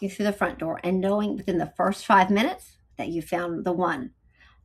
walking through the front door and knowing within the first 5 minutes that you found the one.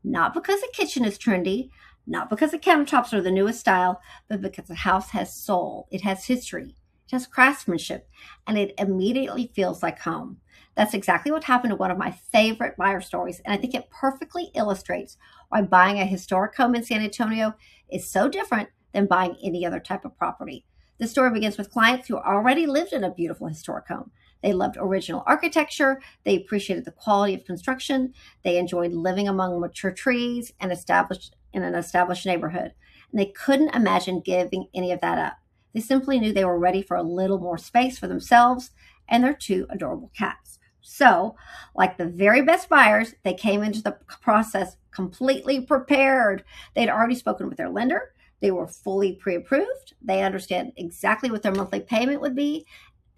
Not because the kitchen is trendy, not because the countertops are the newest style, but because the house has soul, it has history, it has craftsmanship, and it immediately feels like home. That's exactly what happened to one of my favorite buyer stories, and I think it perfectly illustrates why buying a historic home in San Antonio is so different than buying any other type of property. The story begins with clients who already lived in a beautiful historic home. They loved original architecture, they appreciated the quality of construction, they enjoyed living among mature trees and established in an established neighborhood. And they couldn't imagine giving any of that up. They simply knew they were ready for a little more space for themselves and their two adorable cats. So, like the very best buyers, they came into the process completely prepared. They'd already spoken with their lender. They were fully pre-approved. They understand exactly what their monthly payment would be,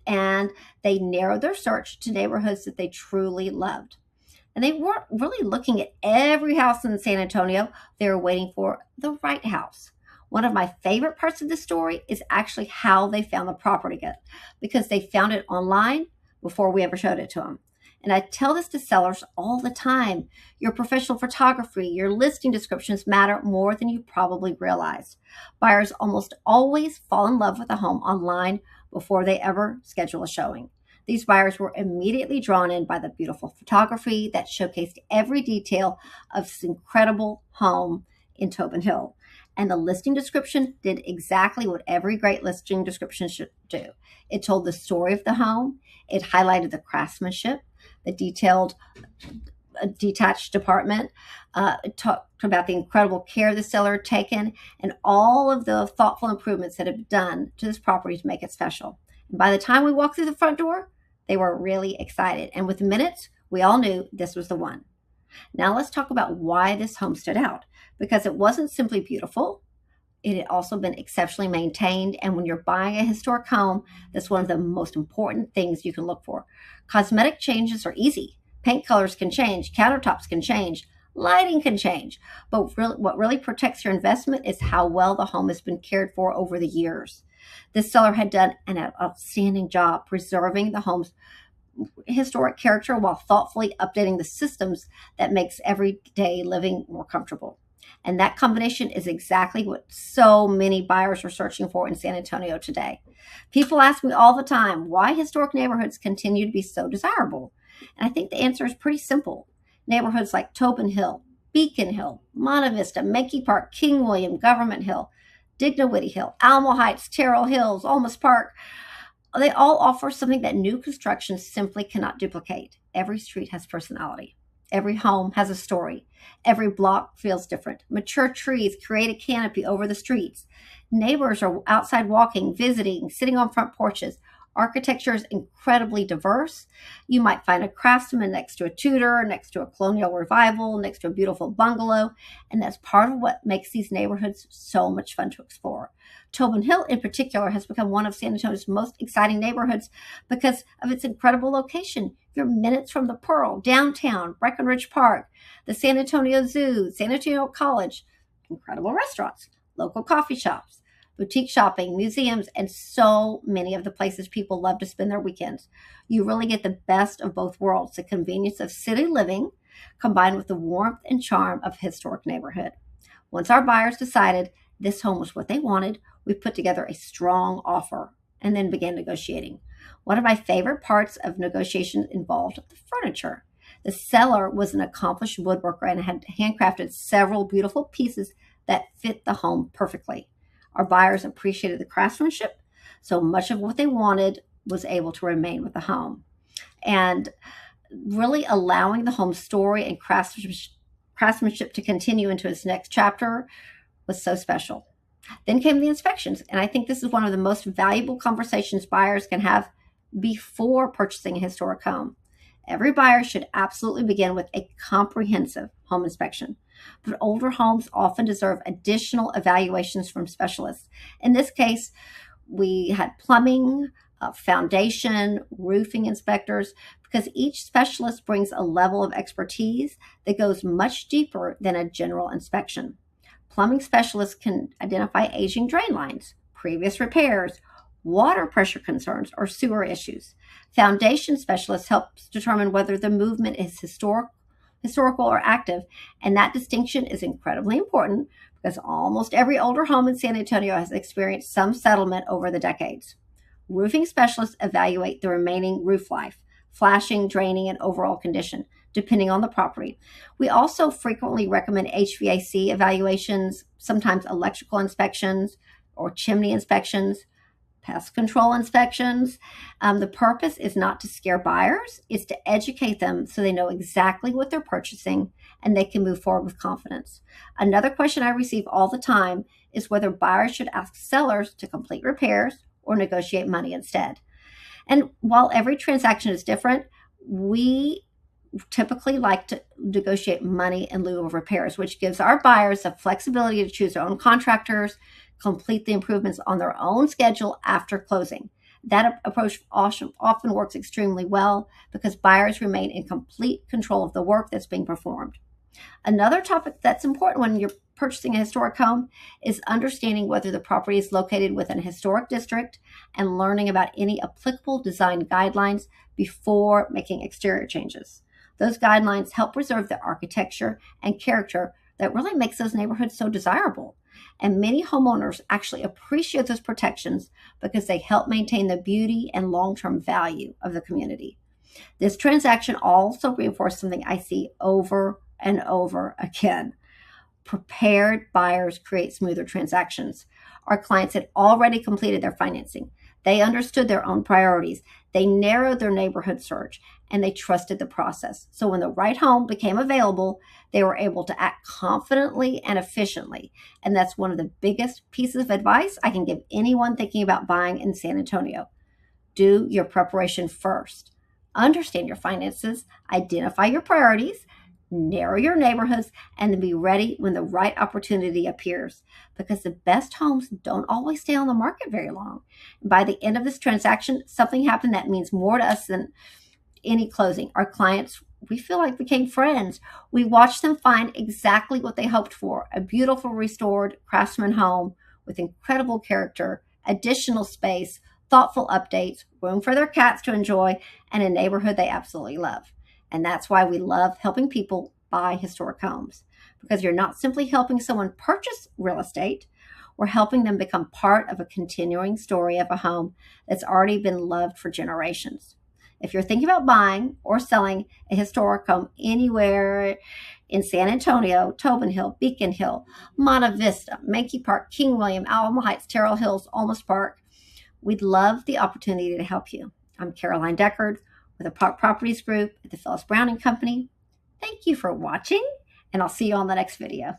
and they narrowed their search to neighborhoods that they truly loved. And they weren't really looking at every house in San Antonio. They were waiting for the right house. One of my favorite parts of this story is actually how they found the property, because they found it online before we ever showed it to them. And I tell this to sellers all the time. Your professional photography, your listing descriptions matter more than you probably realize. Buyers almost always fall in love with a home online before they ever schedule a showing. These buyers were immediately drawn in by the beautiful photography that showcased every detail of this incredible home in Tobin Hill. And the listing description did exactly what every great listing description should do. It told the story of the home. It highlighted the craftsmanship, the detailed detached apartment. It talked about the incredible care the seller had taken and all of the thoughtful improvements that have been done to this property to make it special. And by the time we walked through the front door, they were really excited. And within minutes, we all knew this was the one. Now let's talk about why this home stood out. Because it wasn't simply beautiful, it had also been exceptionally maintained. And when you're buying a historic home, that's one of the most important things you can look for. Cosmetic changes are easy. Paint colors can change, countertops can change, lighting can change. But what really protects your investment is how well the home has been cared for over the years. This seller had done an outstanding job preserving the home's historic character while thoughtfully updating the systems that makes everyday living more comfortable. And that combination is exactly what so many buyers are searching for in San Antonio today. People ask me all the time why historic neighborhoods continue to be so desirable. And I think the answer is pretty simple. Neighborhoods like Tobin Hill, Beacon Hill, Monte Vista, Menke Park, King William, Government Hill, Dignowity Hill, Alamo Heights, Terrell Hills, Olmus Park, they all offer something that new construction simply cannot duplicate. Every street has personality. Every home has a story. Every block feels different. Mature trees create a canopy over the streets. Neighbors are outside walking, visiting, sitting on front porches. Architecture is incredibly diverse. You might find a craftsman next to a Tudor, next to a colonial revival, next to a beautiful bungalow. And that's part of what makes these neighborhoods so much fun to explore. Tobin Hill in particular has become one of San Antonio's most exciting neighborhoods because of its incredible location. You're minutes from the Pearl, downtown, Breckenridge Park, the San Antonio Zoo, San Antonio College, incredible restaurants, local coffee shops, boutique shopping, museums, and so many of the places people love to spend their weekends. You really get the best of both worlds, the convenience of city living combined with the warmth and charm of a historic neighborhood. Once our buyers decided this home was what they wanted, we put together a strong offer and then began negotiating. One of my favorite parts of negotiations involved the furniture. The seller was an accomplished woodworker and had handcrafted several beautiful pieces that fit the home perfectly. Our buyers appreciated the craftsmanship, so much of what they wanted was able to remain with the home. And really allowing the home story and craftsmanship to continue into its next chapter was so special. Then came the inspections, and I think this is one of the most valuable conversations buyers can have before purchasing a historic home. Every buyer should absolutely begin with a comprehensive home inspection, but older homes often deserve additional evaluations from specialists. In this case, we had plumbing, foundation, roofing inspectors, because each specialist brings a level of expertise that goes much deeper than a general inspection. Plumbing specialists can identify aging drain lines, previous repairs, water pressure concerns, or sewer issues. Foundation specialists help determine whether the movement is historical or active, and that distinction is incredibly important because almost every older home in San Antonio has experienced some settlement over the decades. Roofing specialists evaluate the remaining roof life, flashing, draining, and overall condition, depending on the property. We also frequently recommend HVAC evaluations, sometimes electrical inspections or chimney inspections, pest control inspections. The purpose is not to scare buyers, it's to educate them so they know exactly what they're purchasing and they can move forward with confidence. Another question I receive all the time is whether buyers should ask sellers to complete repairs or negotiate money instead. And while every transaction is different, we typically like to negotiate money in lieu of repairs, which gives our buyers the flexibility to choose their own contractors, complete the improvements on their own schedule after closing. That approach often works extremely well because buyers remain in complete control of the work that's being performed. Another topic that's important when you're purchasing a historic home is understanding whether the property is located within a historic district and learning about any applicable design guidelines before making exterior changes. Those guidelines help preserve the architecture and character that really makes those neighborhoods so desirable. And many homeowners actually appreciate those protections because they help maintain the beauty and long-term value of the community. This transaction also reinforced something I see over and over again. Prepared buyers create smoother transactions. Our clients had already completed their financing. They understood their own priorities. They narrowed their neighborhood search and they trusted the process. So when the right home became available, they were able to act confidently and efficiently. And that's one of the biggest pieces of advice I can give anyone thinking about buying in San Antonio. Do your preparation first. Understand your finances, identify your priorities, narrow your neighborhoods, and then be ready when the right opportunity appears, because the best homes don't always stay on the market very long. By the end of this transaction, something happened that means more to us than any closing. Our clients, we feel like, became friends. We watched them find exactly what they hoped for: a beautiful restored craftsman home with incredible character, additional space, thoughtful updates, room for their cats to enjoy, and a neighborhood they absolutely love. And that's why we love helping people buy historic homes, because you're not simply helping someone purchase real estate, we're helping them become part of a continuing story of a home that's already been loved for generations. If you're thinking about buying or selling a historic home anywhere in San Antonio, Tobin Hill, Beacon Hill, Monte Vista, Menke Park, King William, Alamo Heights, Terrell Hills, Olmsted Park, we'd love the opportunity to help you. I'm Caroline Decherd with the Park Properties Group at the Phyllis Browning Company. Thank you for watching, and I'll see you on the next video.